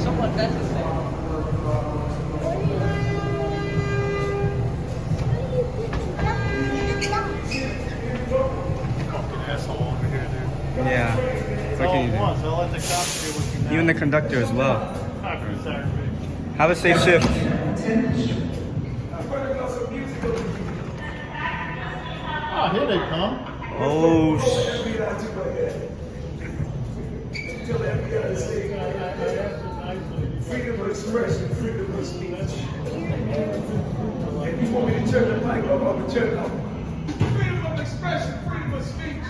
Somewhat necessary. Asshole over here, dude. Yeah. What can you do? So I'll let the cops do what you You and the conductor as well. do. Have a safe shift. Oh, here they come. Oh, Freedom of expression, freedom of speech. If you want me to turn the mic off, I'm gonna turn it off. Freedom of expression, freedom of speech.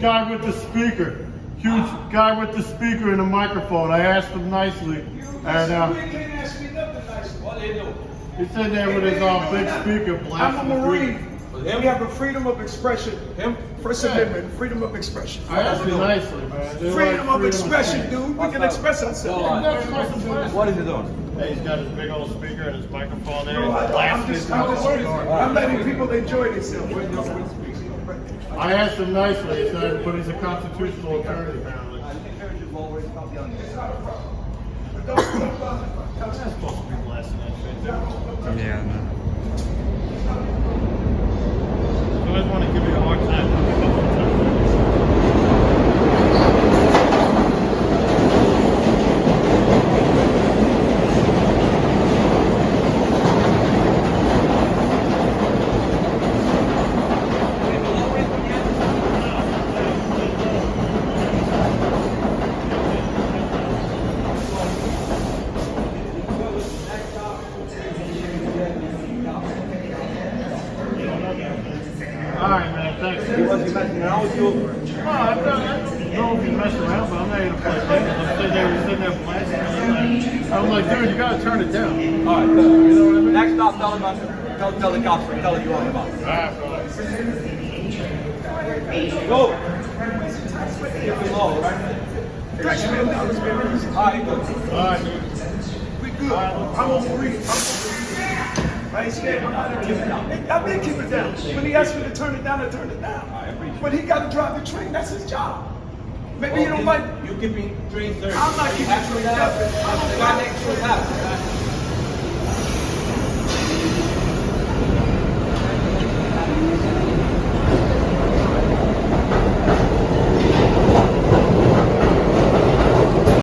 Guy with the speaker. Huge guy with the speaker and the microphone. I asked him nicely. And You can't ask me nothing nice. What do you do? he's sitting there with his big speaker I'm blasting. a the Marine. We have a freedom of expression. First Amendment, freedom of expression. I asked him nicely, man. They Freedom like of expression, speech. dude. We can express ourselves. What is he doing? Hey, he's got his big old speaker and his microphone there. No, He's blasting his I'm letting people enjoy themselves. I asked him nicely, he said, but he's a constitutional attorney, apparently. How's that supposed to be blasting that shit? yeah. No. You always want to give me a hard time. Alright, man, thanks. He wasn't messing around with you. I don't know if he's messing around, but I'm not here to play games. I'm sitting there blasting. I'm like, dude, you gotta turn it down. All right, good. You know what I mean? Next stop, tell him tell the cops what you want about. Alright, bro. Go. Keep it low, right? All right, good. Alright, dude. We good. I'm a Marine. I ain't scared. I'm not keep it down. I did keep it down. When he asked me to turn it down, I turned it down. But he got to drive the train. That's his job. Maybe you don't like. You keep me train 30. I'm not keeping train nothing. Got next to happen.